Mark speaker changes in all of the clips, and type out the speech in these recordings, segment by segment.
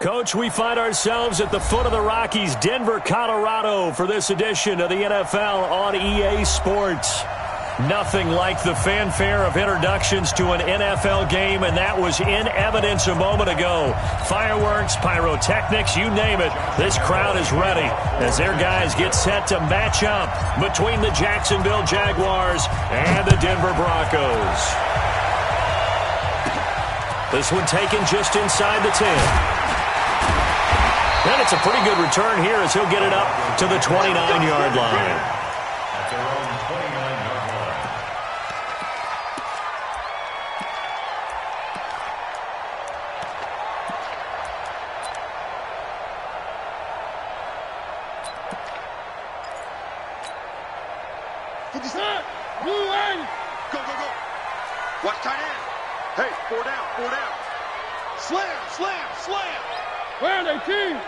Speaker 1: Coach, we find ourselves at the foot of the Rockies, Denver, Colorado, for this edition of the NFL on EA Sports. Nothing like the fanfare of introductions to an NFL game, and that was in evidence a moment ago. Fireworks, pyrotechnics, you name it. This crowd is ready as their guys get set to match up between the Jacksonville Jaguars and the Denver Broncos. This one taken just inside the 10. And it's a pretty good return here as he'll get it up to the 29-yard line.
Speaker 2: At their own 29-yard line.
Speaker 3: Go, go, go. Watch tight end. Hey, 4 down, 4 down. Slam, slam, slam.
Speaker 4: Where are they, team?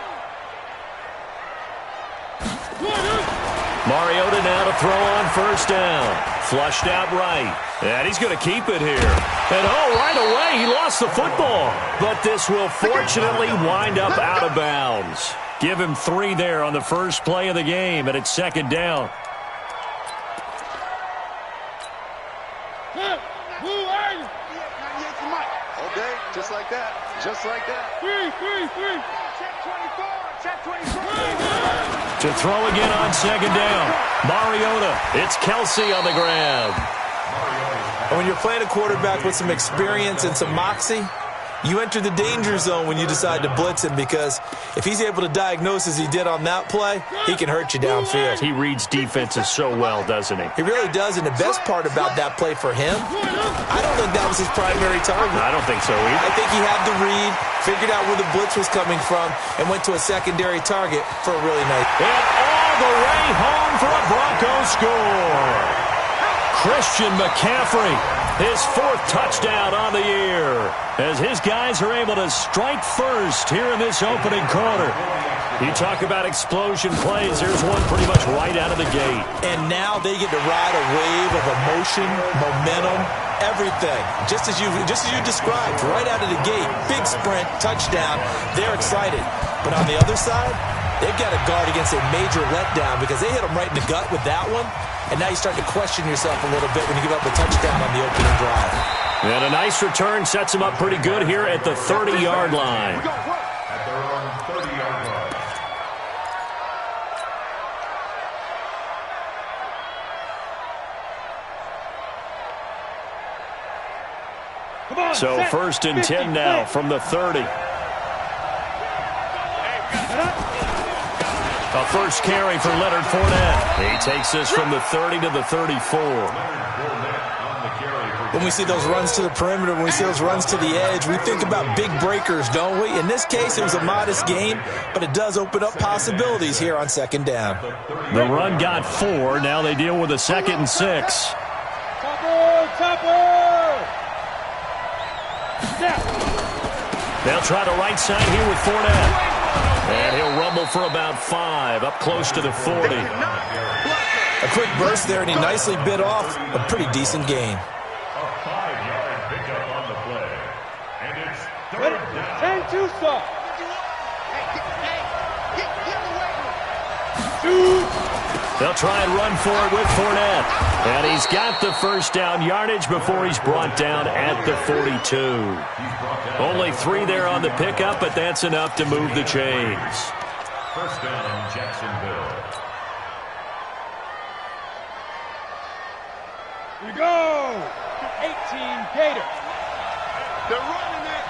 Speaker 1: Mariota now to throw on first down. Flushed out right. And he's going to keep it here. And right away he lost the football. But this will fortunately wind up out of bounds. Give him 3 there on the first play of the game, and it's second down.
Speaker 3: Okay, just like that. Just like that.
Speaker 4: 3.
Speaker 3: Check 24. Check 24.
Speaker 1: To throw again on second down. Mariota. It's Kelsey on the grab.
Speaker 5: And when you're playing a quarterback with some experience and some moxie, you enter the danger zone when you decide to blitz him, because if he's able to diagnose as he did on that play, he can hurt you downfield.
Speaker 1: He reads defenses so well, doesn't he?
Speaker 5: He really does, and the best part about that play for him, I don't think that was his primary target.
Speaker 1: I don't think so either.
Speaker 5: I think he had the read, figured out where the blitz was coming from, and went to a secondary target for a really nice.
Speaker 1: And all the way home for a Broncos score. Christian McCaffrey, his 4th touchdown on the year, as his guys are able to strike first here in this opening quarter. You talk about explosion plays, there's one pretty much right out of the gate.
Speaker 5: And now they get to ride a wave of emotion, momentum, everything. Just as you described, right out of the gate, big sprint, touchdown, they're excited. But on the other side, they've got to guard against a major letdown because they hit them right in the gut with that one. And now you start to question yourself a little bit when you give up a touchdown on the opening drive.
Speaker 1: And a nice return sets him up pretty good here at the 30-yard line.
Speaker 2: At their own 30-yard line.
Speaker 1: So first and 10 now from the 30. A first carry for Leonard Fournette. He takes this from the 30 to the 34.
Speaker 5: When we see those runs to the perimeter, when we see those runs to the edge, we think about big breakers, don't we? In this case, it was a modest gain, but it does open up possibilities here on second down.
Speaker 1: The run got 4. Now they deal with a 2nd and 6. They'll try the right side here with Fournette. And he'll rumble for about 5, up close to the 40.
Speaker 5: A quick burst there, and he nicely bit off a pretty decent gain.
Speaker 2: A 5-yard pickup on the play. And it's third down.
Speaker 4: 10 too soft.
Speaker 1: They'll try and run for it with Fournette. And he's got the first down yardage before he's brought down at the 42. Only 3 there on the pickup, but that's enough to move the chains.
Speaker 2: First down, Jacksonville.
Speaker 4: We go. 18 Gators.
Speaker 3: They're running it.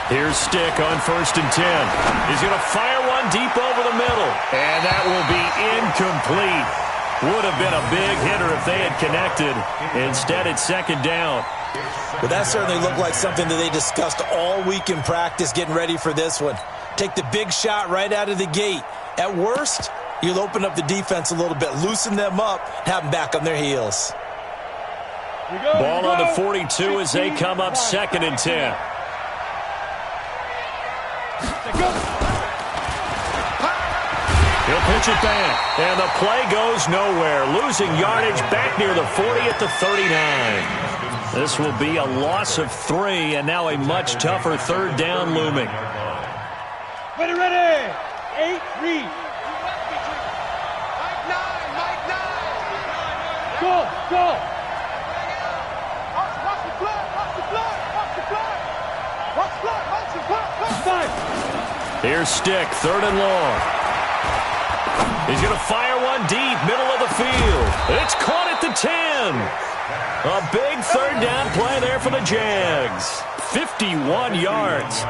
Speaker 1: Here's Stick on first and 10. He's going to fire one deep over the middle. And that will be incomplete. Would have been a big hitter if they had connected. Instead, it's second down.
Speaker 5: But that certainly looked like something that they discussed all week in practice getting ready for this one. Take the big shot right out of the gate. At worst, you'll open up the defense a little bit, loosen them up, have them back on their heels.
Speaker 1: Ball on the 42 as they come up second and 10. He'll pitch it back, and the play goes nowhere. Losing yardage back near the 40 at the 39. This will be a loss of 3, and now a much tougher third down looming.
Speaker 4: Ready, ready. 8, read. Go, go.
Speaker 1: Here's Stick, 3rd and long. He's going to fire one deep, middle of the field. It's caught at the 10. A big third down play there for the Jags. 51 yards.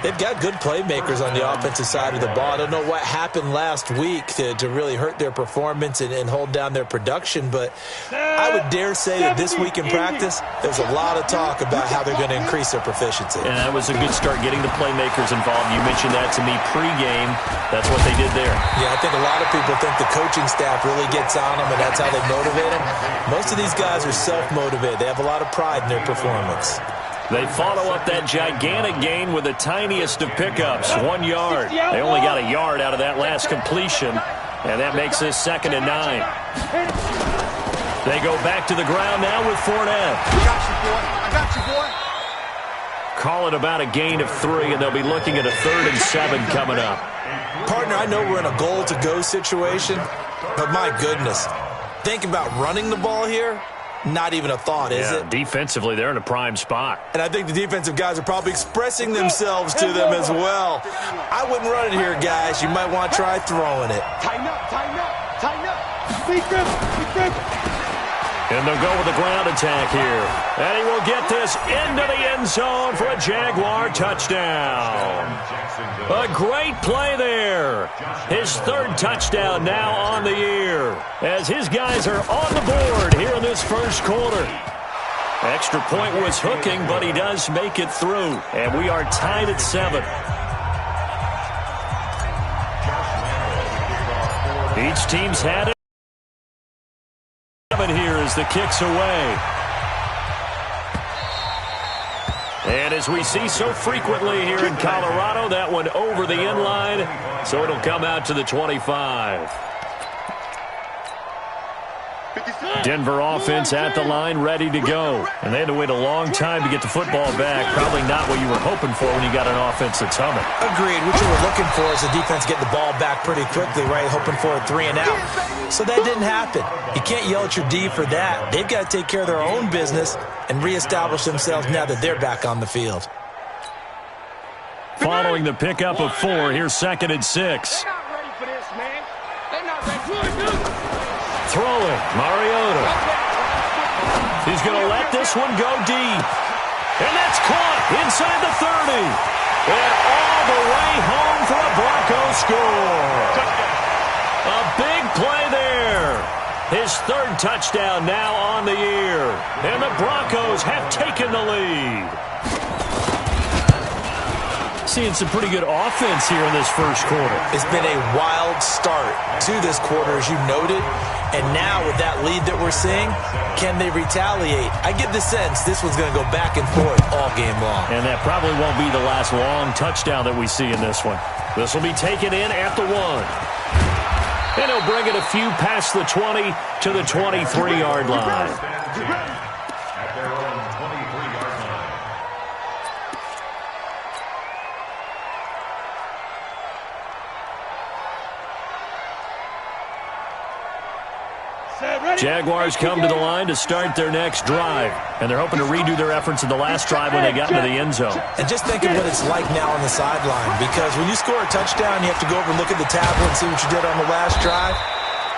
Speaker 5: They've got good playmakers on the offensive side of the ball. I don't know what happened last week to really hurt their performance and hold down their production, but I would dare say that this week in practice, there's a lot of talk about how they're going to increase their proficiency.
Speaker 1: And that was a good start, getting the playmakers involved. You mentioned that to me pregame. That's what they did there.
Speaker 5: Yeah, I think a lot of people think the coaching staff really gets on them, and that's how they motivate them. Most of these guys are self-motivated. They have a lot of pride in their performance.
Speaker 1: They follow up that gigantic gain with the tiniest of pickups, 1 yard. They only got a yard out of that last completion, and that makes this 2nd and 9. They go back to the ground now with Fournette.
Speaker 3: I got you, boy. I got you, boy.
Speaker 1: Call it about a gain of 3, and they'll be looking at a 3rd and 7 coming up.
Speaker 5: Partner, I know we're in a goal-to-go situation, but my goodness, think about running the ball here. Not even a thought, is it?
Speaker 1: Defensively, they're in a prime spot.
Speaker 5: And I think the defensive guys are probably expressing themselves to them as well. I wouldn't run it here, guys. You might want to try throwing it.
Speaker 3: Tighten up, tighten up, tighten up.
Speaker 4: Be grip, be grip.
Speaker 1: And they'll go with a ground attack here. And he will get this into the end zone for a Jaguar touchdown. A great play there. His 3rd touchdown now on the year, as his guys are on the board here in this first quarter. Extra point was hooking, but he does make it through. And we are tied at 7. Each team's had it. Here as the kick's away. And as we see so frequently here in Colorado, that one over the end line, so it'll come out to the 25. Denver offense at the line, ready to go. And they had to wait a long time to get the football back. Probably not what you were hoping for when you got an offense that's humming.
Speaker 5: Agreed. What you were looking for is the defense getting the ball back pretty quickly, right? Hoping for a 3 and out. So that didn't happen. You can't yell at your D for that. They've got to take care of their own business and reestablish themselves now that they're back on the field.
Speaker 1: Following the pickup of 4, here's 2nd and 6.
Speaker 4: They're not ready for this, man. They're not ready.
Speaker 1: Throwing, Mariota. He's going to let this one go deep. And that's caught inside the 30. And all the way home for a Broncos score. A big play there. His 3rd touchdown now on the year. And the Broncos have taken the lead. Seeing some pretty good offense here in this first quarter.
Speaker 5: It's been a wild start to this quarter, as you noted. And now with that lead that we're seeing, can they retaliate? I get the sense this one's going to go back and forth all game long.
Speaker 1: And that probably won't be the last long touchdown that we see in this one. This will be taken in at the 1. And he'll bring it a few past the 20 to the 23-yard line.
Speaker 2: At their own 23-yard line.
Speaker 1: Jaguars come to the line to start their next drive. And they're hoping to redo their efforts in the last drive when they got into the end zone.
Speaker 5: And just think of what it's like now on the sideline. Because when you score a touchdown, you have to go over and look at the tablet and see what you did on the last drive.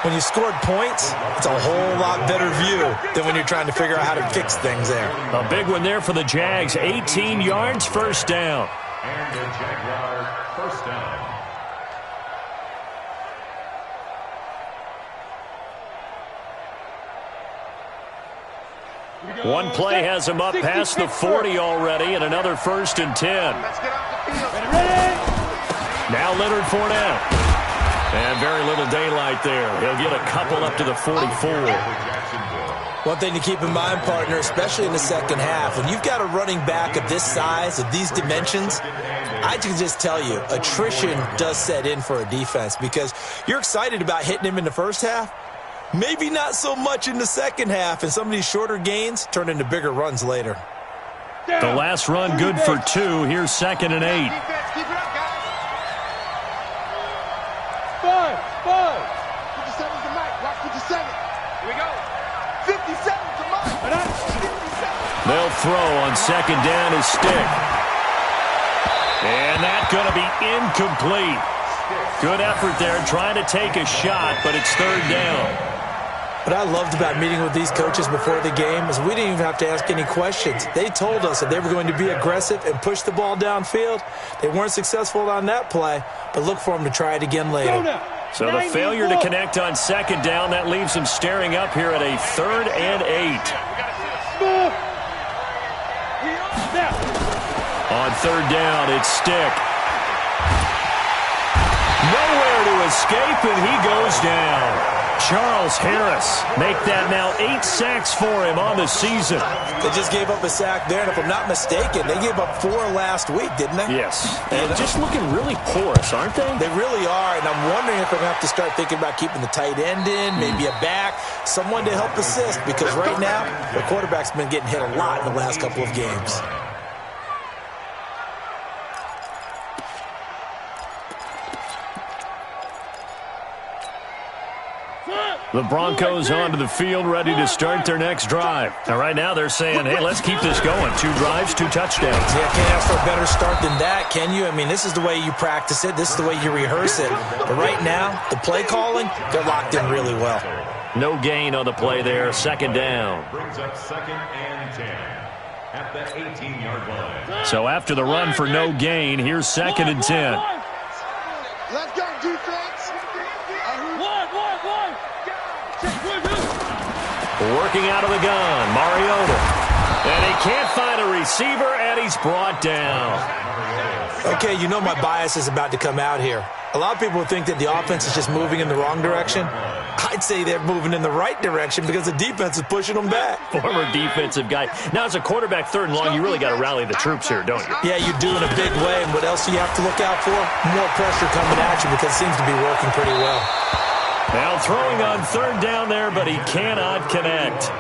Speaker 5: When you scored points, it's a whole lot better view than when you're trying to figure out how to fix things there.
Speaker 1: A big one there for the Jags. 18 yards, first down.
Speaker 2: And the Jaguars first down.
Speaker 1: One play has him up past the 40 already, and another 1st and 10.
Speaker 3: Let's get off the field.
Speaker 1: Now Leonard Fournette. And very little daylight there. He'll get a couple up to the 44.
Speaker 5: One thing to keep in mind, partner, especially in the second half, when you've got a running back of this size, of these dimensions, I can just tell you, attrition does set in for a defense because you're excited about hitting him in the first half. Maybe not so much in the second half, and some of these shorter gains turn into bigger runs later.
Speaker 1: The last run good for 2. Here's 2nd and 8.
Speaker 4: Defense, keep it up, guys.
Speaker 3: 57's the mic. Watch 57.
Speaker 4: Here we go.
Speaker 3: 57's the mic. 57.
Speaker 1: They'll throw on 2nd down his stick. And that's going to be incomplete. Good effort there trying to take a shot, but it's 3rd down.
Speaker 5: What I loved about meeting with these coaches before the game is we didn't even have to ask any questions. They told us that they were going to be aggressive and push the ball downfield. They weren't successful on that play, but look for them to try it again later.
Speaker 1: So the failure to connect on 2nd down, that leaves them staring up here at a 3rd and 8. On 3rd down, it's Stick. Nowhere to escape, and he goes down. Charles Harris make that now 8 sacks for him on the season.
Speaker 5: They just gave up a sack there, and if I'm not mistaken, they gave up 4 last week, didn't they?
Speaker 1: Yes. And just looking really porous, aren't they?
Speaker 5: They really are, and I'm wondering if they're going to have to start thinking about keeping the tight end in, maybe a back, someone to help assist, because right now, the quarterback's been getting hit a lot in the last couple of games.
Speaker 1: The Broncos onto the field, ready to start their next drive. Now, right now, they're saying, hey, let's keep this going. 2 drives, 2 touchdowns.
Speaker 5: Yeah, can't ask for a better start than that, can you? I mean, this is the way you practice it. This is the way you rehearse it. But right now, the play calling, they're locked in really well.
Speaker 1: No gain on the play there. 2nd down.
Speaker 2: Brings up 2nd and 10 at the 18-yard line.
Speaker 1: So after the run for no gain, here's 2nd and 10.
Speaker 3: Let's go, defense.
Speaker 1: Working out of the gun, Mariota. And he can't find a receiver, and he's brought down.
Speaker 5: Okay, you know my bias is about to come out here. A lot of people think that the offense is just moving in the wrong direction. I'd say they're moving in the right direction because the defense is pushing them back.
Speaker 1: Former defensive guy. Now, as a quarterback, 3rd and long, you really got to rally the troops here, don't you?
Speaker 5: Yeah, you do in a big way. And what else do you have to look out for? More pressure coming at you because it seems to be working pretty well.
Speaker 1: Now throwing on 3rd down there, but he cannot connect.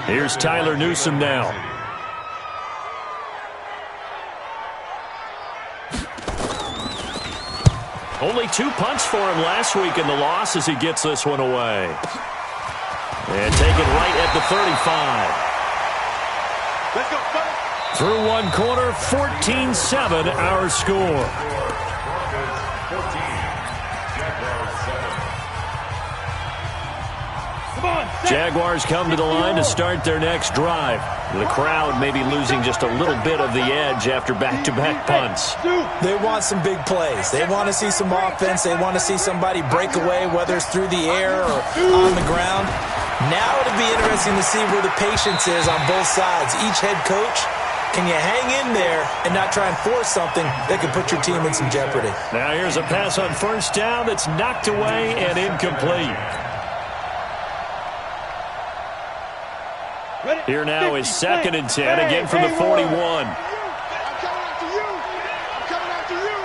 Speaker 1: Here's Tyler Newsome now. Only 2 punts for him last week in the loss as he gets this one away. And taken right at the 35.
Speaker 3: Let's go,
Speaker 1: Through 1 quarter, 14-7 our score. Jaguars come to the line to start their next drive. The crowd may be losing just a little bit of the edge after back-to-back punts.
Speaker 5: They want some big plays. They want to see some offense. They want to see somebody break away, whether it's through the air or on the ground. Now it'll be interesting to see where the patience is on both sides. Each head coach, can you hang in there and not try and force something that could put your team in some jeopardy?
Speaker 1: Now here's a pass on 1st down that's knocked away and incomplete. Here now is 2nd and 10, again from the 41.
Speaker 3: I'm coming after you. I'm coming after you.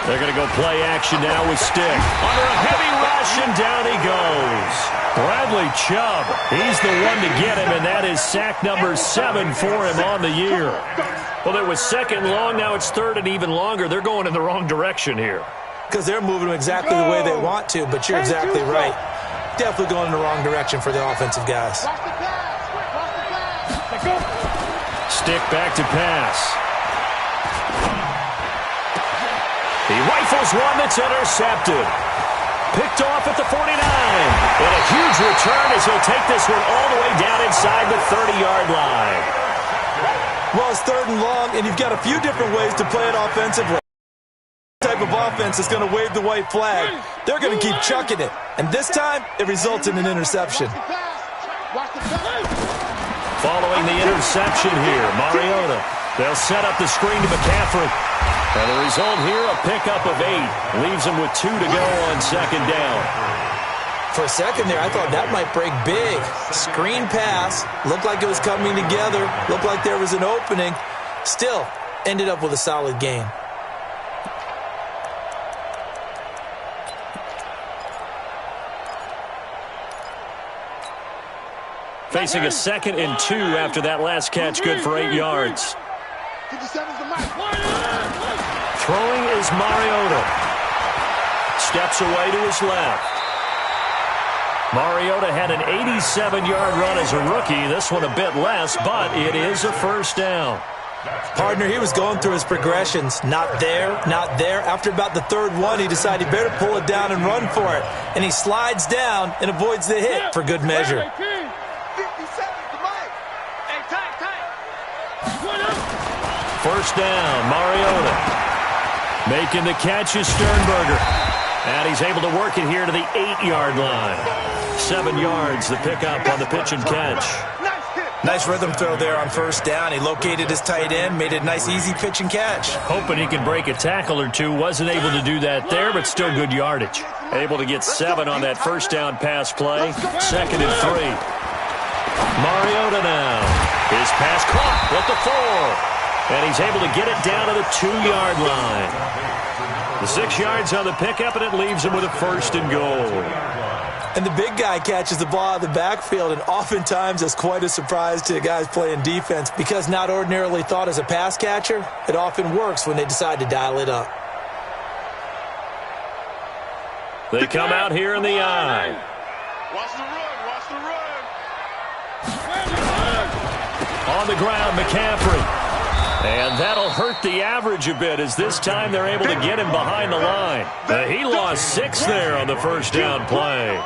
Speaker 1: They're going to go play action now with Stick. Under a heavy rush, and down he goes. Bradley Chubb, he's the one to get him, and that is sack number 7 for him on the year. Well, it was 2nd and long, now it's 3rd and even longer. They're going in the wrong direction here.
Speaker 5: Because they're moving exactly the way they want to, but you're exactly right. Definitely going in the wrong direction for the offensive guys.
Speaker 1: Stick back to pass. He rifles one that's intercepted. Picked off at the 49. And a huge return as he'll take this one all the way down inside the 30-yard line.
Speaker 5: Well, it's 3rd and long, and you've got a few different ways to play it offensively. Type of offense is going to wave the white flag. They're going to keep chucking it. And this time, it results in an interception.
Speaker 1: Following the interception here, Mariota. They'll set up the screen to McCaffrey. And the result here, a pickup of 8. Leaves him with 2 to go on 2nd down.
Speaker 5: For a second there, I thought that might break big. Screen pass. Looked like it was coming together. Looked like there was an opening. Still, ended up with a solid gain.
Speaker 1: Facing a 2nd and 2 after that last catch, good for 8 yards.
Speaker 3: 57's the mic.
Speaker 1: Throwing is Mariota. Steps away to his left. Mariota had an 87-yard run as a rookie. This one a bit less, but it is a first down.
Speaker 5: Partner, he was going through his progressions. Not there, not there. After about the 3rd one, he decided he better pull it down and run for it. And he slides down and avoids the hit for good measure.
Speaker 3: 57's the mic. Hey, tight.
Speaker 1: First down, Mariota. Making the catch is Sternberger. And he's able to work it here to the 8-yard line. 7 yards, the pickup on the pitch and catch.
Speaker 5: Nice rhythm throw there on first down. He located his tight end, made it a nice, easy pitch and catch.
Speaker 1: Hoping he can break a tackle or two. Wasn't able to do that there, but still good yardage. Able to get 7 on that first down pass play. 2nd and 3. Mariota now. His pass caught at the 4. And he's able to get it down to the 2-yard line. The 6 yards on the pickup, and it leaves him with a 1st and goal.
Speaker 5: And the big guy catches the ball out of the backfield, and oftentimes it's quite a surprise to the guys playing defense because not ordinarily thought as a pass catcher, it often works when they decide to dial it up.
Speaker 1: They come out here in the eye.
Speaker 3: Watch the run.
Speaker 1: On the ground, McCaffrey. And that'll hurt the average a bit as this time they're able to get him behind the line. He lost 6 there on the first down play.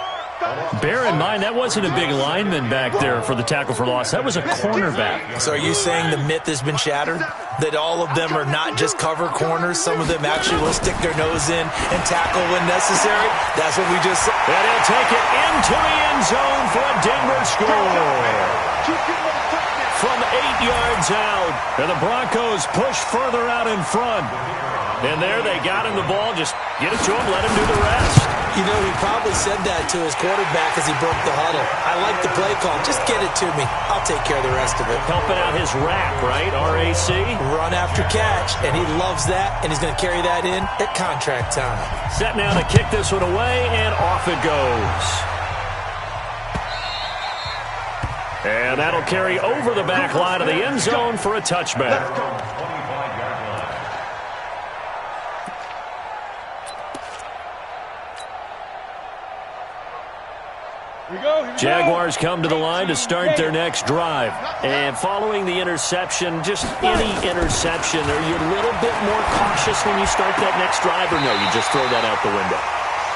Speaker 1: Bear in mind, that wasn't a big lineman back there for the tackle for loss. That was a cornerback.
Speaker 5: So are you saying the myth has been shattered? That all of them are not just cover corners? Some of them actually will stick their nose in and tackle when necessary? That's what we just saw.
Speaker 1: And he'll take it into the end zone for a Denver score. From 8 yards out, and the Broncos push further out in front. And there they got him the ball. Just get it to him, let him do the rest.
Speaker 5: You know, he probably said that to his quarterback as he broke the huddle. I like the play call. Just get it to me. I'll take care of the rest of it.
Speaker 1: Helping out his rack, right? RAC?
Speaker 5: Run after catch, and he loves that, and he's going to carry that in at contract time.
Speaker 1: Set now to kick this one away, and off it goes. And that'll carry over the back line of the end zone for a touchback. Jaguars come to the line to start their next drive. And following the interception, just any interception, are you a little bit more cautious when you start that next drive, or no, you just throw that out the window?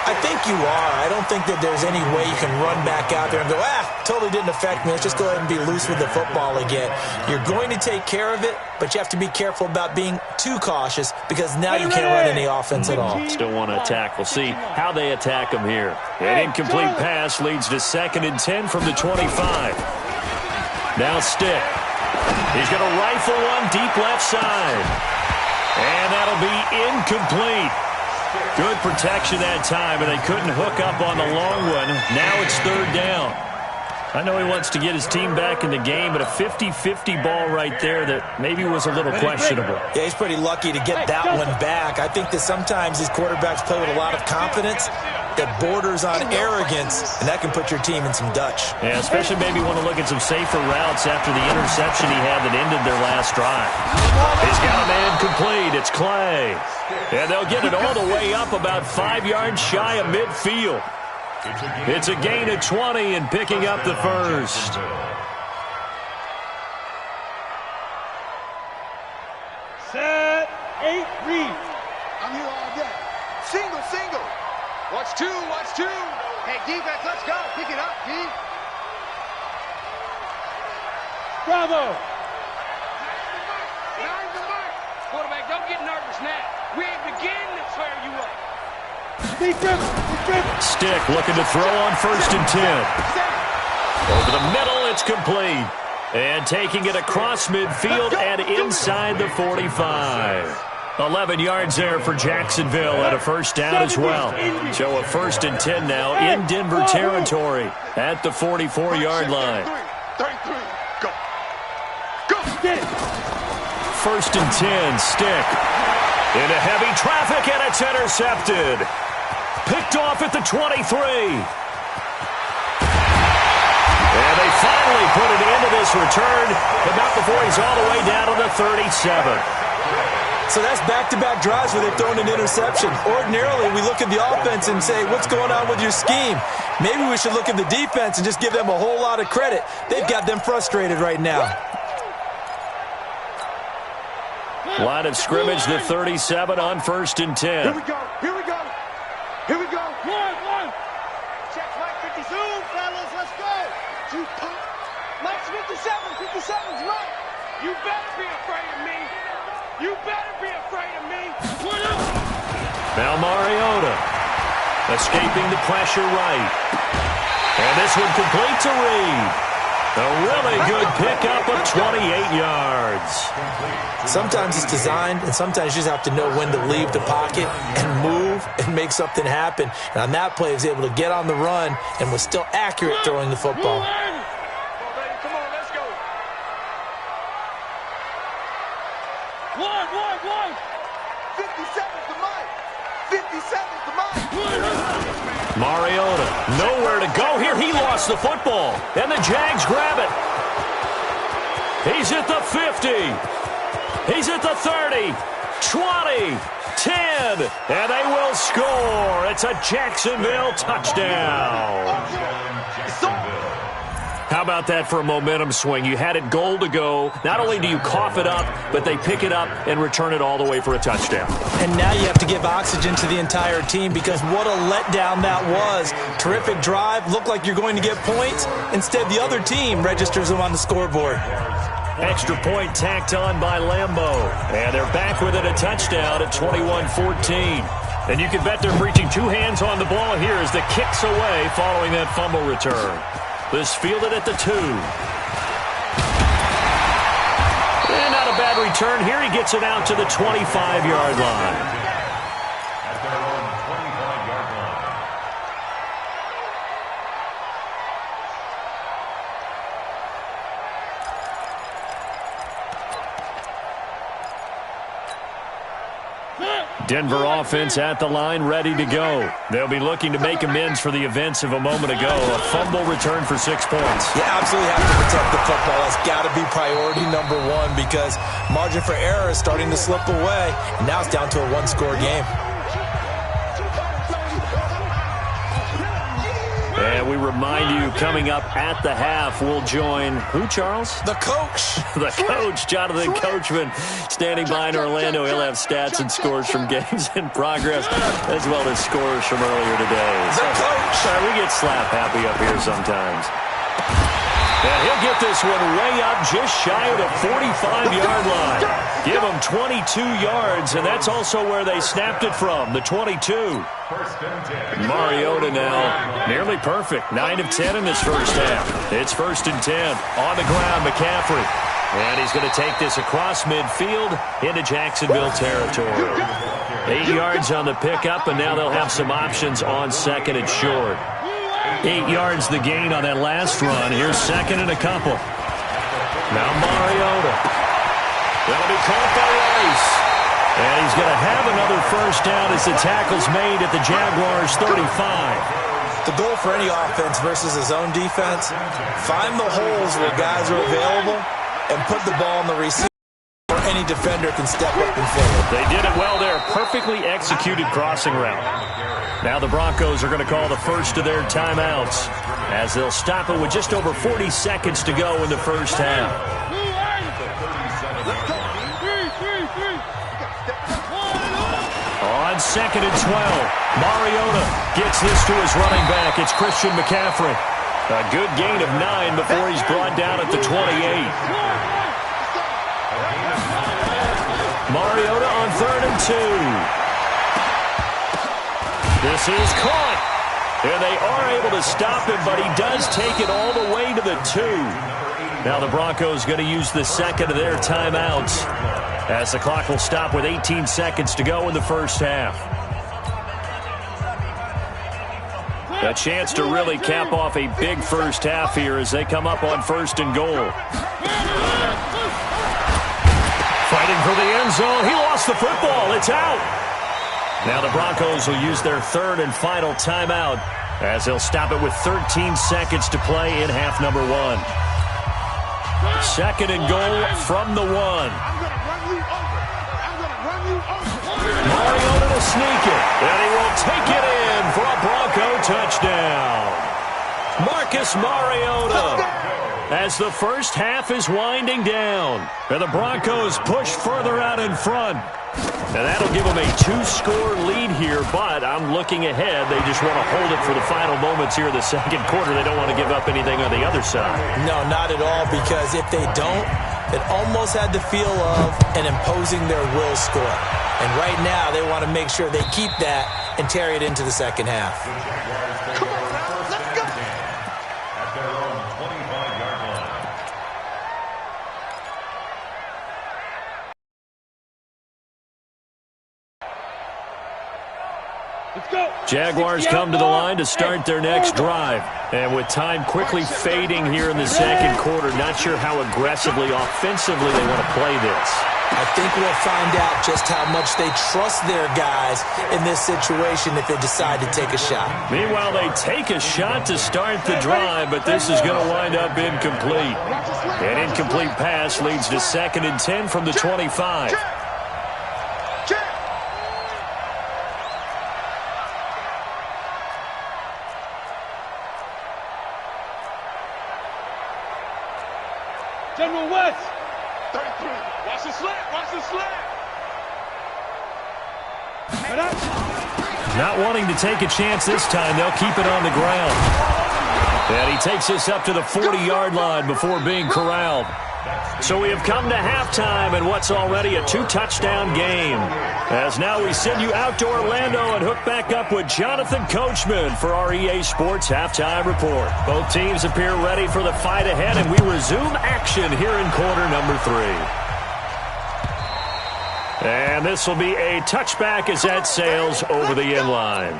Speaker 5: I think you are. I don't think that there's any way you can run back out there and go, totally didn't affect me. Let's just go ahead and be loose with the football again. You're going to take care of it, but you have to be careful about being too cautious because now you can't run any offense at all.
Speaker 1: Still want to attack. We'll see how they attack him here. An incomplete pass leads to 2nd and 10 from the 25. Now Stick. He's going to rifle one deep left side. And that'll be incomplete. Good protection that time, and they couldn't hook up on the long one. Now it's 3rd down. I know he wants to get his team back in the game, but a 50-50 ball right there that maybe was a little questionable.
Speaker 5: Yeah, he's pretty lucky to get that one back. I think that sometimes these quarterbacks play with a lot of confidence that borders on arrogance, and that can put your team in some Dutch.
Speaker 1: Yeah, especially maybe want to look at some safer routes after the interception he had that ended their last drive. He's got a man complete. It's Clay. And they'll get it all the way up about 5 yards shy of midfield. It's a gain of 20 and picking up the first.
Speaker 4: Set, 8, read.
Speaker 3: I'm here all day. Single.
Speaker 4: Watch two. Hey, defense, let's go. Pick it up, D. Bravo. Nine the mark. Quarterback, don't get nervous now. We ain't beginning to tear you up.
Speaker 1: Stick looking to throw on 1st and 10. Over the middle, it's complete. And taking it across midfield and inside the 45. 11 yards there for Jacksonville and a first down as well. So a 1st and 10 now in Denver territory at the 44-yard line.
Speaker 3: 33. Go.
Speaker 1: 1st and 10, Stick. Into heavy traffic, and it's intercepted. Picked off at the 23. And they finally put it into this return, but not before he's all the way down to the 37.
Speaker 5: So that's back-to-back drives where they've thrown an interception. Ordinarily, we look at the offense and say, what's going on with your scheme? Maybe we should look at the defense and just give them a whole lot of credit. They've got them frustrated right now.
Speaker 1: Line of scrimmage, the 37 on 1st and 10.
Speaker 3: Here we go. Here we go. Here we go.
Speaker 4: One. Check Mike 50. Zoom, fellas. Let's go. Two pump. Mike's 57. 57's Mike. You better be afraid of me. You better be afraid of me.
Speaker 1: Now Mariota escaping the pressure right. And this one complete to Reed. A really good pickup of 28 yards.
Speaker 5: Sometimes it's designed, and sometimes you just have to know when to leave the pocket and move and make something happen. And on that play, he was able to get on the run and was still accurate throwing the football.
Speaker 4: Come on, let's go. One. 57's the Mike. 57's the Mike.
Speaker 1: Mariota, nowhere to go here. He lost the football, and the Jags grab it. He's at the 50. He's at the 30, 20, 10, and they will score. It's a Jacksonville touchdown. How about that for a momentum swing? You had it goal to go. Not only do you cough it up, but they pick it up and return it all the way for a touchdown.
Speaker 5: And now you have to give oxygen to the entire team because what a letdown that was. Terrific drive. Looked like you're going to get points. Instead, the other team registers them on the scoreboard.
Speaker 1: Extra point tacked on by Lambeau. And they're back within a touchdown at 21-14. And you can bet they're reaching two hands on the ball here as the kick's away following that fumble return. This fielded at the 2. And not a bad return here. He gets it out to the 25-yard line.
Speaker 2: At their own 25-yard line.
Speaker 1: Denver offense at the line, ready to go. They'll be looking to make amends for the events of a moment ago. A fumble return for 6 points.
Speaker 5: You absolutely have to protect the football. That's got to be priority number one because margin for error is starting to slip away. And now it's down to a one-score game.
Speaker 1: And we remind you, coming up at the half, we'll join who, Charles?
Speaker 5: The coach.
Speaker 1: The coach, Jonathan Coachman, standing by in Orlando. He'll have stats and scores from games in progress, as well as scores from earlier today.
Speaker 5: The coach.
Speaker 1: We get slap happy up here sometimes. And he'll get this one way up just shy of the 45-yard line. Give him 22 yards, and that's also where they snapped it from, the 22. Mariota now nearly perfect. 9 of 10 in this first half. It's 1st and 10. On the ground, McCaffrey. And he's going to take this across midfield into Jacksonville territory. 8 yards on the pickup, and now they'll have some options on 2nd and short. 8 yards the gain on that last run. Here's 2nd and a couple. Now Mariota. That'll be caught by Rice. And he's going to have another first down as the tackle's made at the Jaguars' 35.
Speaker 5: The goal for any offense versus a zone defense, find the holes where guys are available and put the ball in the receiver where any defender can step up and fill it.
Speaker 1: They did it well there. Perfectly executed crossing route. Now the Broncos are going to call the first of their timeouts as they'll stop it with just over 40 seconds to go in the first half. On 2nd and 12, Mariota gets this to his running back. It's Christian McCaffrey. A good gain of 9 before he's brought down at the 28. Mariota on 3rd and 2. This is caught. And they are able to stop him, but he does take it all the way to the 2. Now the Broncos going to use the 2nd of their timeouts as the clock will stop with 18 seconds to go in the first half. A chance to really cap off a big first half here as they come up on 1st and goal. Fighting for the end zone. He lost the football. It's out. Now the Broncos will use their 3rd and final timeout as they'll stop it with 13 seconds to play in half number 1. Second and goal from the 1. Mariota to sneak it, and he will take it in for a Bronco touchdown. Marcus Mariota, as the first half is winding down, and the Broncos push further out in front. And that'll give them a 2-score lead here, but I'm looking ahead. They just want to hold it for the final moments here in the second quarter. They don't want to give up anything on the other side.
Speaker 5: No, not at all, because if they don't, it almost had the feel of an imposing their will score. And right now, they want to make sure they keep that and carry it into the second half.
Speaker 3: Come on now, let's go.
Speaker 2: At their own 25-yard line.
Speaker 4: Let's go.
Speaker 1: Jaguars come to the line to start their next drive. And with time quickly fading here in the second quarter, not sure how aggressively, offensively they want to play this.
Speaker 5: I think we'll find out just how much they trust their guys in this situation if they decide to take a shot.
Speaker 1: Meanwhile, they take a shot to start the drive, but this is going to wind up incomplete. An incomplete pass leads to 2nd and 10 from the 25.
Speaker 4: General West.
Speaker 3: 33.
Speaker 4: Watch the slant. Watch the slant.
Speaker 1: Not wanting to take a chance this time, they'll keep it on the ground. And he takes us up to the 40-yard line before being corralled. So we have come to halftime in what's already a 2-touchdown game. As now we send you out to Orlando and hook back up with Jonathan Coachman for our EA Sports Halftime Report. Both teams appear ready for the fight ahead, and we resume action here in quarter number 3. And this will be a touchback as that sails over the end line.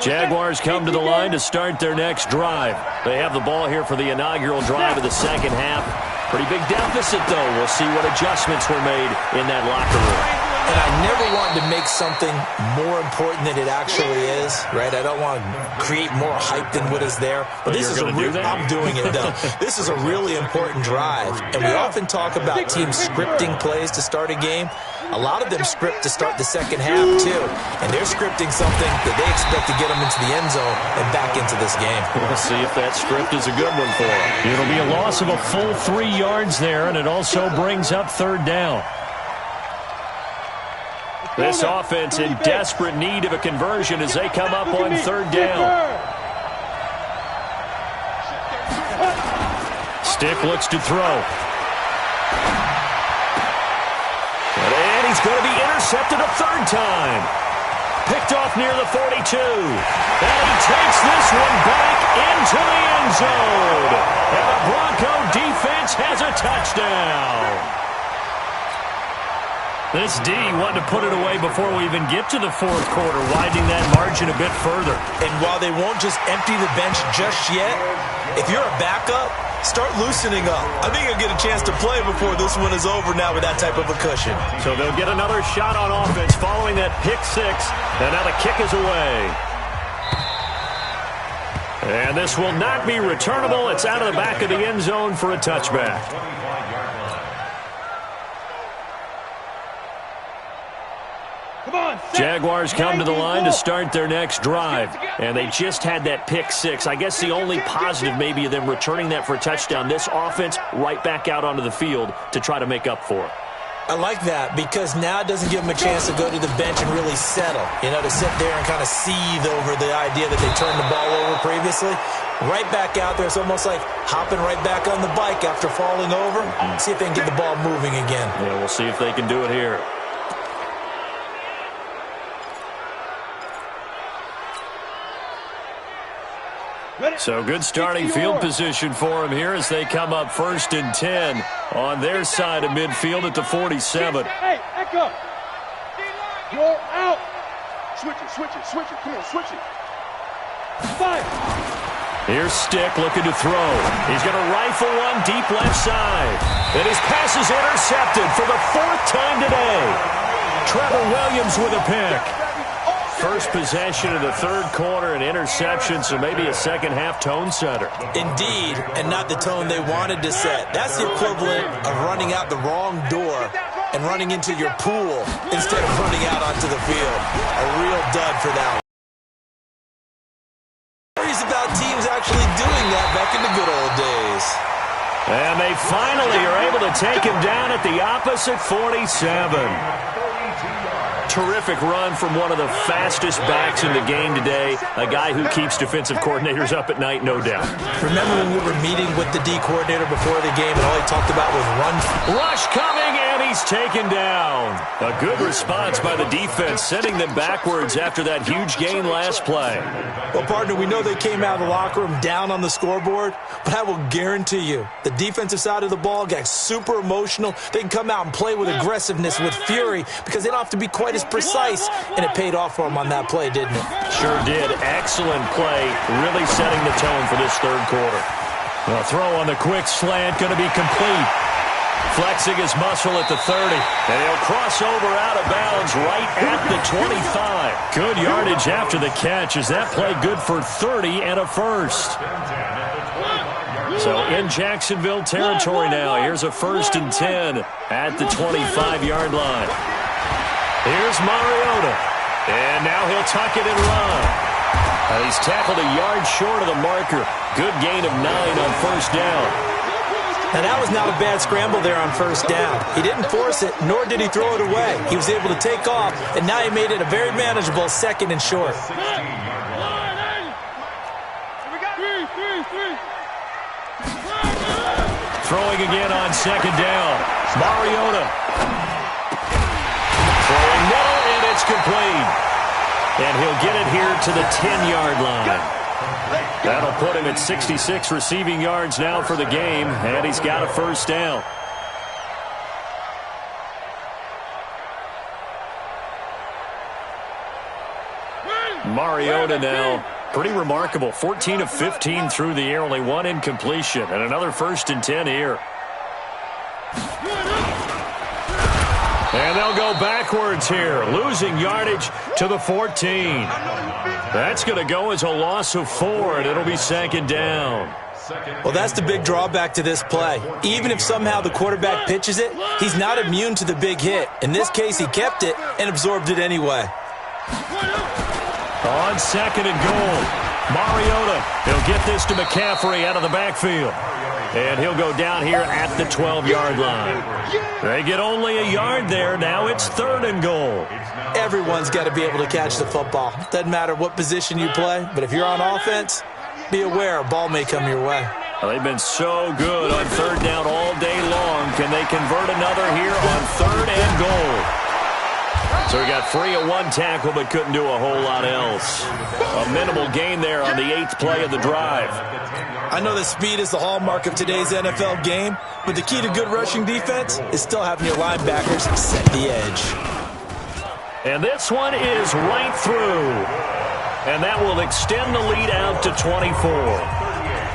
Speaker 1: Jaguars come to the line to start their next drive. They have the ball here for the inaugural drive of the second half. Pretty big deficit, though. We'll see what adjustments were made in that locker room.
Speaker 5: And I never want to make something more important than it actually is, right? I don't want to create more hype than what is there. But this is a I'm doing it, though. This is a really important drive. And we often talk about teams scripting plays to start a game. A lot of them script to start the second half, too. And they're scripting something that they expect to get them into the end zone and back into this game.
Speaker 1: We'll see if that script is a good one for them. It'll be a loss of a full 3 yards there, and it also brings up 3rd down. This offense in desperate need of a conversion as they come up on 3rd down. Stick looks to throw. And he's going to be intercepted a 3rd time. Picked off near the 42. And he takes this one back into the end zone. And the Bronco defense has a touchdown. This D wanted to put it away before we even get to the 4th quarter, widening that margin a bit further.
Speaker 5: And while they won't just empty the bench just yet, if you're a backup, start loosening up. I think you'll get a chance to play before this one is over now with that type of a cushion.
Speaker 1: So they'll get another shot on offense following that pick 6, and now the kick is away. And this will not be returnable. It's out of the back of the end zone for a touchback. Jaguars come to the line to start their next drive, and they just had that pick 6. I guess the only positive maybe of them returning that for a touchdown. This offense right back out onto the field to try to make up for it.
Speaker 5: I like that because now it doesn't give them a chance to go to the bench and really settle, to sit there and kind of seethe over the idea that they turned the ball over previously. Right back out there, it's almost like hopping right back on the bike after falling over. See if they can get the ball moving again.
Speaker 1: Yeah, we'll see if they can do it here. So good starting field position for them here as they come up 1st and 10 on their side of midfield at the 47.
Speaker 4: Hey, Echo. You're out.
Speaker 3: Switch it. Come on, switch it.
Speaker 4: 5.
Speaker 1: Here's Stick looking to throw. He's going to rifle one deep left side. And his pass is intercepted for the 4th time today. Trevor Williams with a pick. First possession of the 3rd quarter, an interception, so maybe a second-half tone setter.
Speaker 5: Indeed, and not the tone they wanted to set. That's the equivalent of running out the wrong door and running into your pool instead of running out onto the field. A real dud for that one. About teams actually doing that back in the good old days.
Speaker 1: And they finally are able to take him down at the opposite 47. Terrific run from one of the fastest backs in the game today, a guy who keeps defensive coordinators up at night, no doubt.
Speaker 5: Remember when we were meeting with the D coordinator before the game and all he talked about was run?
Speaker 1: Rush coming, and he's taken down. A good response by the defense, sending them backwards after that huge gain last play.
Speaker 5: Well, partner, we know they came out of the locker room down on the scoreboard, but I will guarantee you the defensive side of the ball got super emotional. They can come out and play with aggressiveness, with fury, because they don't have to be quite as precise, and it paid off for them on that play, didn't it?
Speaker 1: Sure did. Excellent play, really setting the tone for this 3rd quarter. The throw on the quick slant going to be complete. Flexing his muscle at the 30, and he'll cross over out of bounds right at the 25. Good yardage after the catch. Is that play good for 30 and a first? So in Jacksonville territory now. Here's a 1st and 10 at the 25-yard line. Here's Mariota, and now he'll tuck it and run. He's tackled a yard short of the marker. Good gain of 9 on 1st down.
Speaker 5: Now, that was not a bad scramble there on 1st down. He didn't force it, nor did he throw it away. He was able to take off, and now he made it a very manageable 2nd and short.
Speaker 1: Throwing again on 2nd down. Mariota. Throwing middle, and it's complete. And he'll get it here to the 10-yard line. That'll put him at 66 receiving yards now for the game, and he's got a 1st down. Mariota now, pretty remarkable. 14 of 15 through the air, only 1 incompletion, and another 1st and 10 here. And they'll go backwards here, losing yardage to the 14. That's going to go as a loss of 4, and it'll be 2nd down.
Speaker 5: Well, that's the big drawback to this play. Even if somehow the quarterback pitches it, he's not immune to the big hit. In this case, he kept it and absorbed it anyway.
Speaker 1: On 2nd and goal, Mariota, he'll get this to McCaffrey out of the backfield. And he'll go down here at the 12-yard line. They get only a yard there. Now it's 3rd and goal.
Speaker 5: Everyone's got to be able to catch the football. Doesn't matter what position you play, but if you're on offense, be aware a ball may come your way.
Speaker 1: Well, they've been so good on 3rd down all day long. Can they convert another here on 3rd and goal? So he got free of 1 tackle but couldn't do a whole lot else. A minimal gain there on the 8th play of the drive.
Speaker 5: I know that speed is the hallmark of today's NFL game, but the key to good rushing defense is still having your linebackers set the edge.
Speaker 1: And this one is right through. And that will extend the lead out to 24.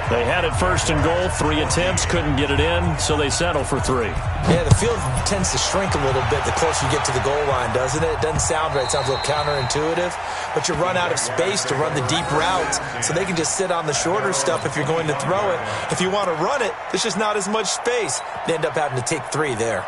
Speaker 1: They had it 1st and goal, 3 attempts, couldn't get it in, so they settle for 3.
Speaker 5: Yeah, the field tends to shrink a little bit the closer you get to the goal line, doesn't it? It doesn't sound right. It sounds a little counterintuitive. But you run out of space to run the deep routes, so they can just sit on the shorter stuff if you're going to throw it. If you want to run it, there's just not as much space. They end up having to take 3 there.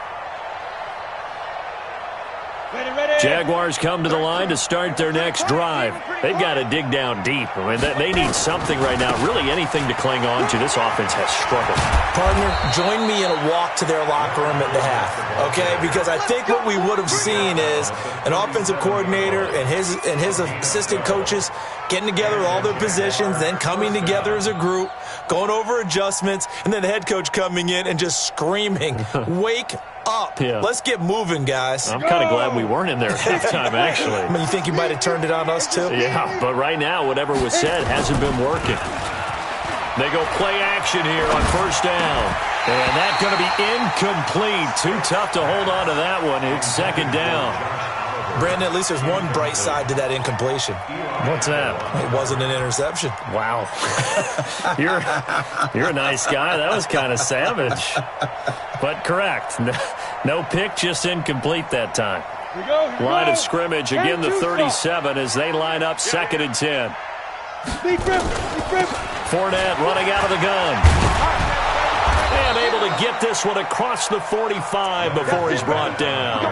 Speaker 1: Jaguars come to the line to start their next drive. They've got to dig down deep. I mean, they need something right now, really anything to cling on to. This offense has struggled.
Speaker 5: Partner, join me in a walk to their locker room at the half, okay? Because I think what we would have seen is an offensive coordinator and his assistant coaches getting together with all their positions, then coming together as a group, going over adjustments, and then the head coach coming in and just screaming, wake up.
Speaker 1: Yeah.
Speaker 5: Let's get moving, guys.
Speaker 1: I'm kind of glad we weren't in there at halftime, actually.
Speaker 5: I mean, you think you might have turned it on us, too?
Speaker 1: Yeah, but right now, whatever was said hasn't been working. They go play action here on 1st down. And that's going to be incomplete. Too tough to hold on to that one. It's 2nd down.
Speaker 5: Brandon, at least there's one bright side to that incompletion.
Speaker 1: What's that?
Speaker 5: It wasn't an interception.
Speaker 1: Wow. You're a nice guy. That was kind of savage. But correct. No pick, just incomplete that time. Line of scrimmage, again the 37 as they line up 2nd and 10. Fournette running out of the gun. And able to get this one across the 45 before he's brought down.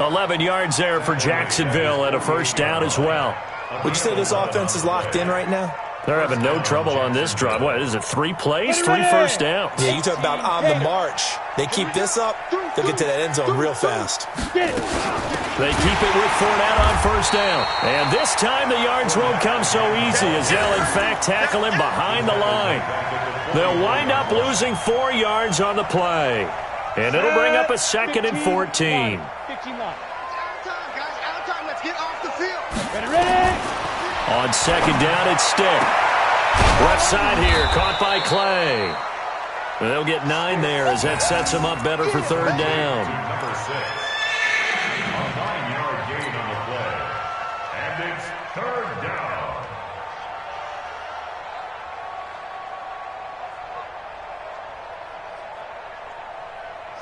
Speaker 1: 11 yards there for Jacksonville and a first down as well.
Speaker 5: Would you say this offense is locked in right now?
Speaker 1: They're having no trouble on this drive. What is it, 3 plays, 3 first downs?
Speaker 5: Yeah, you talk about on the march. They keep this up, they'll get to that end zone real fast.
Speaker 1: They keep it with Fournette on first down. And this time the yards won't come so easy as they'll, in fact, tackle him behind the line. They'll wind up losing 4 yards on the play. And it'll bring up a 2nd and 14.
Speaker 4: Out of time, guys. Out of time. Let's get off the field. Ready?
Speaker 1: On 2nd down, it's Stick. Left side here, caught by Clay. They'll get 9 there as that sets them up better for 3rd down.
Speaker 2: Number 6. A 9-yard gain on the play. And it's 3rd down.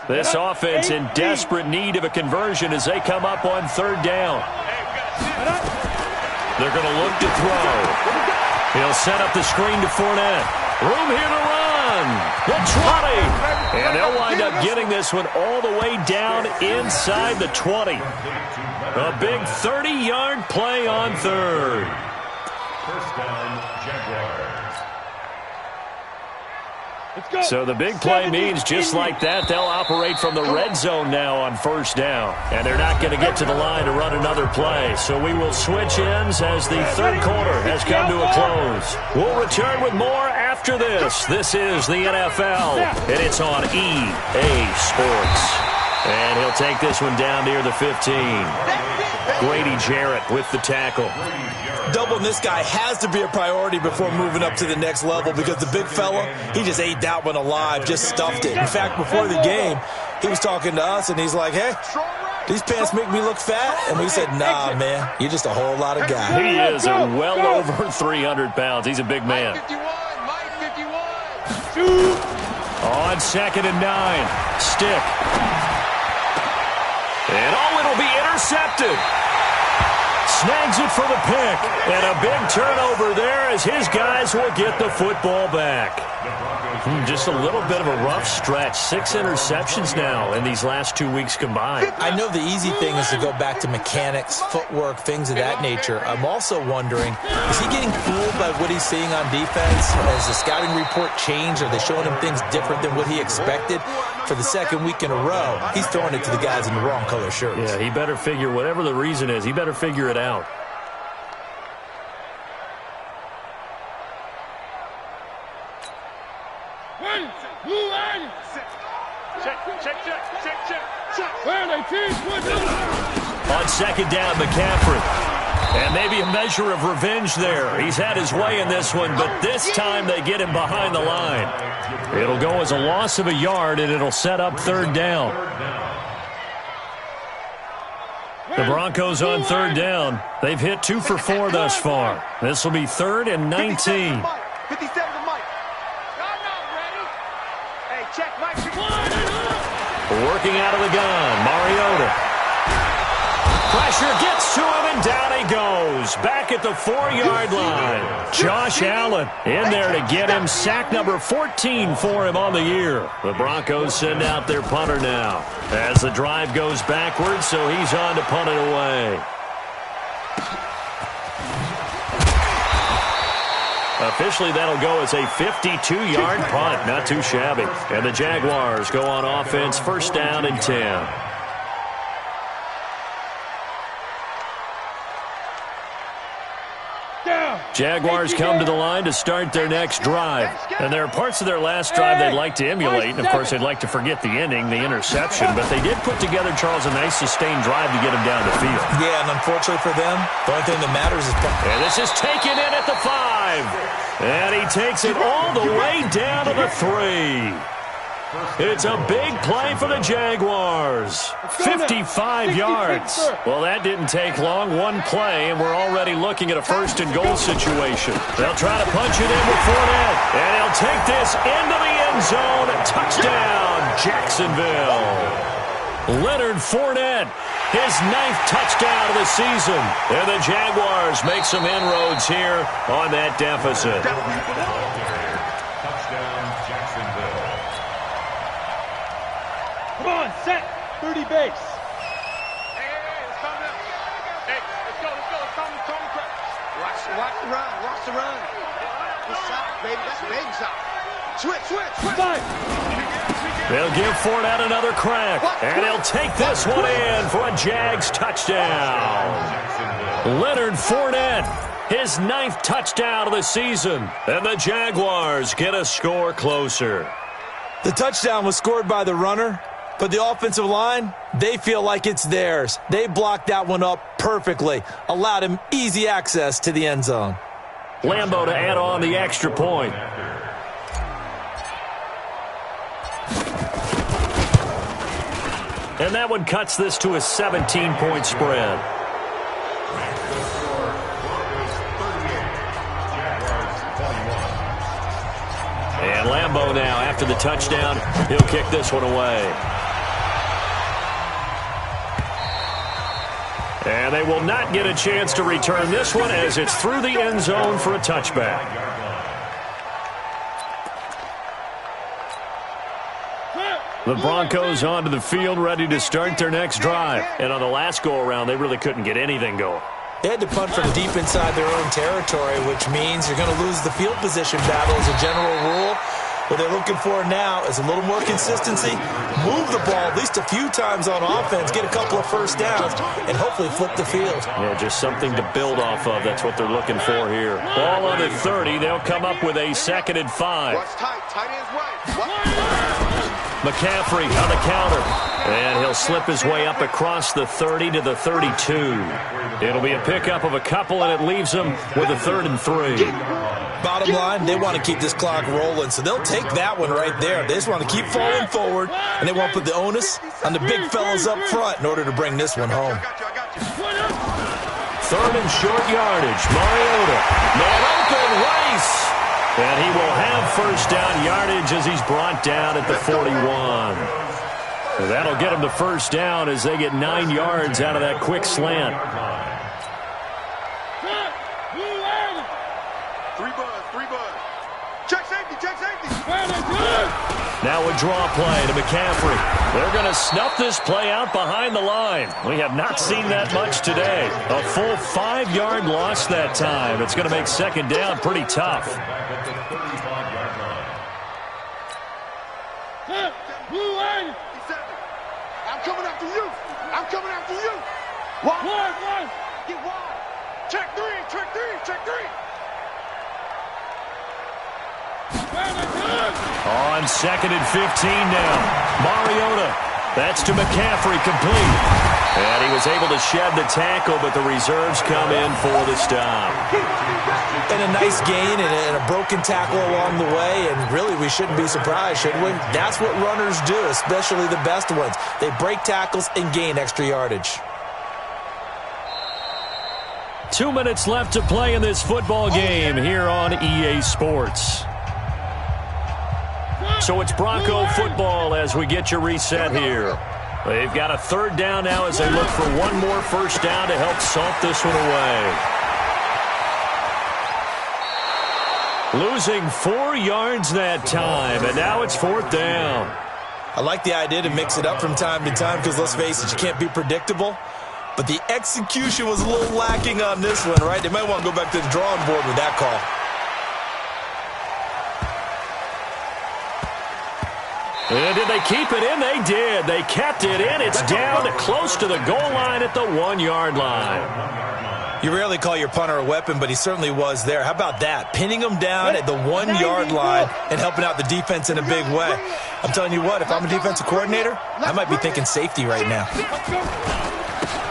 Speaker 1: This offense in desperate need of a conversion as they come up on 3rd down. They're going to look to throw. He'll set up the screen to Fournette. Room here to run. The 20. And they'll wind up getting this one all the way down inside the 20. A big 30-yard play on 3rd.
Speaker 2: First down, Jaguars.
Speaker 1: So the big play means just like that, they'll operate from the red zone now on 1st down. And they're not going to get to the line to run another play. So we will switch ends as the 3rd quarter has come to a close. We'll return with more after this. This is the NFL, and it's on EA Sports. And he'll take this one down near the 15. Grady Jarrett with the tackle.
Speaker 5: Doubling this guy has to be a priority before moving up to the next level because the big fella, he just ate that one alive, just stuffed it. In fact, before the game, he was talking to us, and he's like, hey, these pants make me look fat. And we said, nah, man, you're just a whole lot of guy.
Speaker 1: He is well over 300 pounds. He's a big man.
Speaker 4: Mike 51.
Speaker 1: On 2nd and 9, Stick. And it'll be intercepted. Snags it for the pick. And a big turnover there as his guys will get the football back. Just a little bit of a rough stretch. 6 interceptions now in these last 2 weeks combined.
Speaker 5: I know the easy thing is to go back to mechanics, footwork, things of that nature. I'm also wondering, is he getting fooled by what he's seeing on defense? Has the scouting report changed? Are they showing him things different than what he expected? For the 2nd week in a row, he's throwing it to the guys in the wrong color shirts.
Speaker 1: Yeah, he better figure, whatever the reason is, he better figure it out. On 2nd down, McCaffrey. And maybe a measure of revenge there. He's had his way in this one, but this time they get him behind the line. It'll go as a loss of a yard, and it'll set up 3rd down. The Broncos on 3rd down. They've hit 2 for 4 thus far. This will be 3rd and 19.
Speaker 4: 57 to Mike. Hey, check Mike.
Speaker 1: Working out of the gun, Mariota. Pressure gets to him, and down he goes. Back at the 4-yard line. Josh Allen in there to get him. Sack number 14 for him on the year. The Broncos send out their punter now as the drive goes backwards, so he's on to punt it away. Officially, that'll go as a 52-yard punt. Not too shabby. And the Jaguars go on offense, 1st down and 10. Jaguars come to the line to start their next drive. And there are parts of their last drive they'd like to emulate. And, of course, they'd like to forget the ending, the interception. But they did put together, Charles, a nice sustained drive to get him down the field.
Speaker 5: Yeah, and unfortunately for them, the only thing that matters is...
Speaker 1: And this is taken in at the 5. And he takes it all the way down to the 3. It's a big play for the Jaguars. 55 yards. Well, that didn't take long. One play, and we're already looking at a first-and-goal situation. They'll try to punch it in with Fournette, and he'll take this into the end zone. Touchdown, Jacksonville. Leonard Fournette, his 9th touchdown of the season. And the Jaguars make some inroads here on that deficit.
Speaker 2: Touchdown, Jacksonville.
Speaker 4: Come on, set. 30 base.
Speaker 3: Hey, let's calm down. Hey, let's go. Calm down. Watch the run. Watch the run. Good shot, baby. That's a baby shot. Switch.
Speaker 4: Five.
Speaker 1: They'll give Fournette another crack, and he'll take this one in for a Jags touchdown. Leonard Fournette, his 9th touchdown of the season, and the Jaguars get a score closer.
Speaker 5: The touchdown was scored by the runner, but the offensive line, they feel like it's theirs. They blocked that one up perfectly, allowed him easy access to the end zone.
Speaker 1: Lambeau to add on the extra point. And that one cuts this to a 17-point spread. And Lambeau now, after the touchdown, he'll kick this one away. And they will not get a chance to return this one as it's through the end zone for a touchback. The Broncos onto the field, ready to start their next drive. And on the last go-around, they really couldn't get anything going.
Speaker 5: They had to punt from deep inside their own territory, which means you're going to lose the field position battle as a general rule. What they're looking for now is a little more consistency, move the ball at least a few times on offense, get a couple of first downs, and hopefully flip the field.
Speaker 1: Yeah, just something to build off of. That's what they're looking for here. Ball on the 30. They'll come up with a 2nd and 5.
Speaker 3: Watch tight end's right.
Speaker 1: McCaffrey on the counter. And he'll slip his way up across the 30 to the 32. It'll be a pickup of a couple, and it leaves them with a 3rd and 3.
Speaker 5: Bottom line, they want to keep this clock rolling, so they'll take that one right there. They just want to keep falling forward, and they won't put the onus on the big fellas up front in order to bring this one home.
Speaker 1: 3rd and short yardage. Mariota. Man open, Rice. And he will have first down yardage as he's brought down at the 41. So that'll get him the first down as they get 9 yards out of that quick slant.
Speaker 3: Three buzz. Check safety.
Speaker 1: Now a draw play to McCaffrey. They're going to snuff this play out behind the line. We have not seen that much today. A full 5-yard loss that time. It's going to make 2nd down pretty tough.
Speaker 3: I'm coming after you. One. Get wide. Check three.
Speaker 1: On 2nd and 15 now. Mariota. That's to McCaffrey, complete. And he was able to shed the tackle, but the reserves come in for the stop.
Speaker 5: And a nice gain and a broken tackle along the way, and really we shouldn't be surprised, should we? That's what runners do, especially the best ones. They break tackles and gain extra yardage.
Speaker 1: 2 minutes left to play in this football game here on EA Sports. So it's Bronco football as we get you reset here. They've got a 3rd down now as they look for one more first down to help salt this one away. Losing 4 yards that time, and now it's 4th down.
Speaker 5: I like the idea to mix it up from time to time because, let's face it, you can't be predictable. But the execution was a little lacking on this one, right? They might want to go back to the drawing board with that call.
Speaker 1: And did they keep it in? They did. They kept it in. It's down close to the goal line at the 1-yard line.
Speaker 5: You rarely call your punter a weapon, but he certainly was there. How about that? Pinning him down at the 1-yard line and helping out the defense in a big way. I'm telling you what, if I'm a defensive coordinator, I might be thinking safety right now.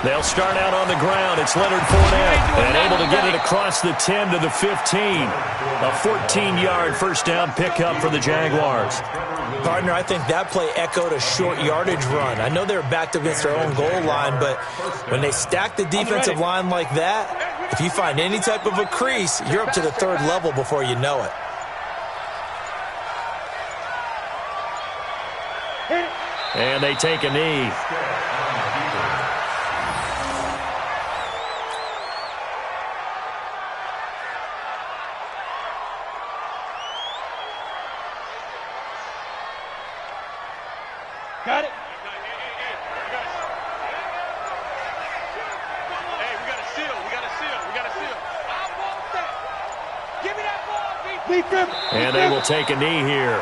Speaker 1: They'll start out on the ground. It's Leonard Fournette, and able to get it across the 10 to the 15. A 14-yard first down pickup for the Jaguars.
Speaker 5: Partner, I think that play echoed a short yardage run. I know they were backed up against their own goal line, but when they stack the defensive line like that, if you find any type of a crease, you're up to the third level before you know it.
Speaker 1: And they take a knee.
Speaker 4: Got it.
Speaker 3: Hey, we got a seal. We got a seal. We got a seal.
Speaker 4: I want that. Give me that ball, beat them.
Speaker 1: And they will take a knee here.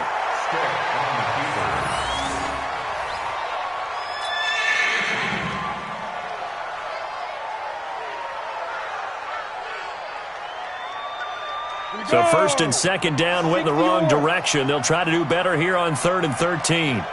Speaker 1: So first and second down went in the wrong direction. They'll try to do better here on 3rd and 13.